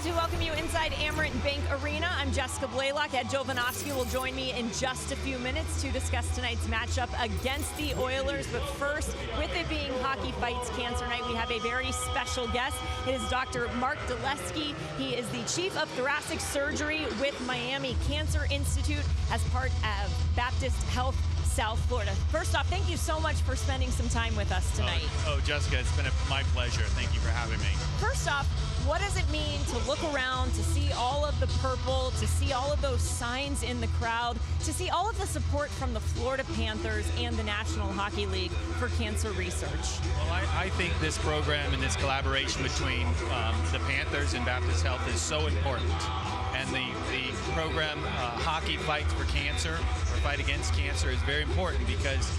As we welcome you inside Amerant Bank Arena, I'm Jessica Blaylock. Ed Jovanovski will join me in just a few minutes to discuss tonight's matchup against the Oilers. But first, with it being Hockey Fights Cancer Night, we have a very special guest. It is Dr. Mark Dulesky. He is the Chief of Thoracic Surgery with Miami Cancer Institute as part of Baptist Health South Florida. First off, thank you so much for spending some time with us tonight. Oh, Jessica, it's been my pleasure. Thank you for having me. First off, what does it mean to look around, to see all of the purple, to see all of those signs in the crowd, to see all of the support from the Florida Panthers and the National Hockey League for cancer research? Well, I think this program and this collaboration between the Panthers and Baptist Health is so important. And the program Hockey Fights for Cancer, or Fight Against Cancer, is very important because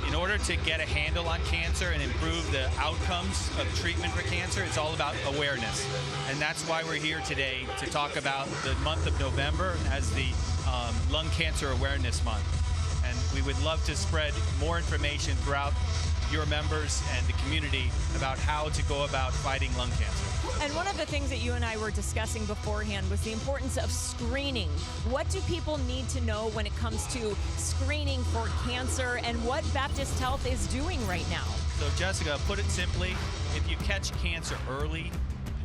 in order to get a handle on cancer and improve the outcomes of treatment for cancer, it's all about awareness. And that's why we're here today to talk about the month of November as the Lung Cancer Awareness Month. And we would love to spread more information throughout your members and the community about how to go about fighting lung cancer. And one of the things that you and I were discussing beforehand was the importance of screening. What do people need to know when it comes to screening for cancer and what Baptist Health is doing right now? So Jessica, put it simply, if you catch cancer early,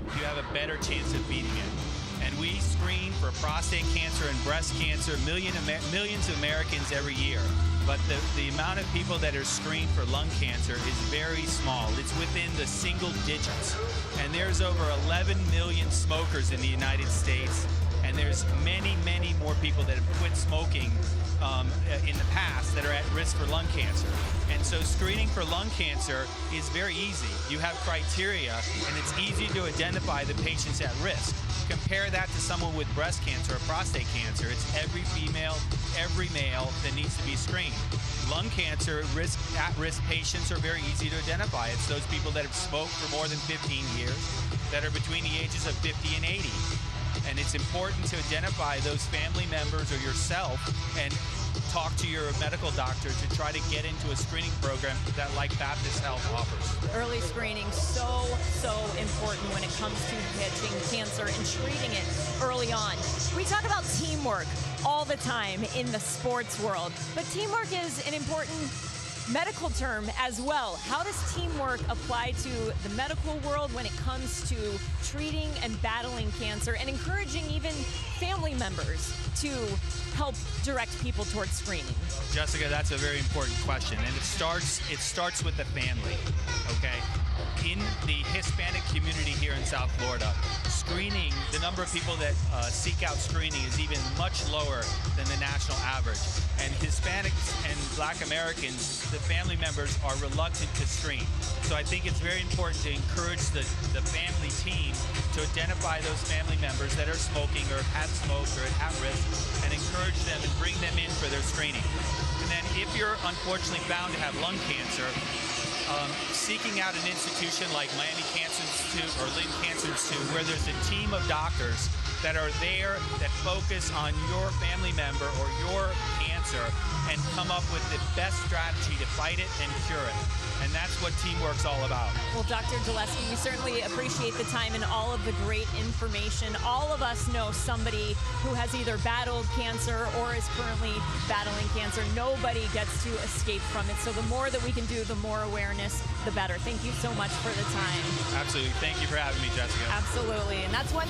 you have a better chance of beating it. And we screen for prostate cancer and breast cancer, millions of Americans every year. But the amount of people that are screened for lung cancer is very small. It's within the single digits. And there's over 11 million smokers in the United States. And there's many, many more people that have quit smoking in the past that are at risk for lung cancer. And so screening for lung cancer is very easy. You have criteria, and it's easy to identify the patients at risk. Compare that to someone with breast cancer or prostate cancer. It's every female, every male that needs to be screened. Lung cancer, at-risk patients are very easy to identify. It's those people that have smoked for more than 15 years, that are between the ages of 50 and 80. And it's important to identify those family members or yourself and talk to your medical doctor to try to get into a screening program that like Baptist Health offers. Early screening, so important when it comes to catching cancer and treating it early on. We talk about teamwork all the time in the sports world, but teamwork is an important medical term as well. How does teamwork apply to the medical world when it comes to treating and battling cancer and encouraging even family members to help direct people towards screening? Jessica, that's a very important question, and it starts with the family, okay? In the Hispanic community here in South Florida, screening, the number of people that seek out screening is even much lower than the national average. And Hispanics and Black Americans, the family members are reluctant to screen. So I think it's very important to encourage the family team to identify those family members that are smoking or have smoked or at risk and encourage them and bring them in for their screening. And then if you're unfortunately found to have lung cancer, seeking out an institution like Miami Cancer Institute or Lynn Cancer Institute where there's a team of doctors that are there that focus on your family member or your cancer and come up with the best strategy to fight it and cure it. And that's what teamwork's all about. Well, Dr. Dulesky, we certainly appreciate the time and all of the great information. All of us know somebody who has either battled cancer or is currently battling cancer. Nobody gets to escape from it. So the more that we can do, the more awareness, the better. Thank you so much for the time. Absolutely. Thank you for having me, Jessica. Absolutely. And that's one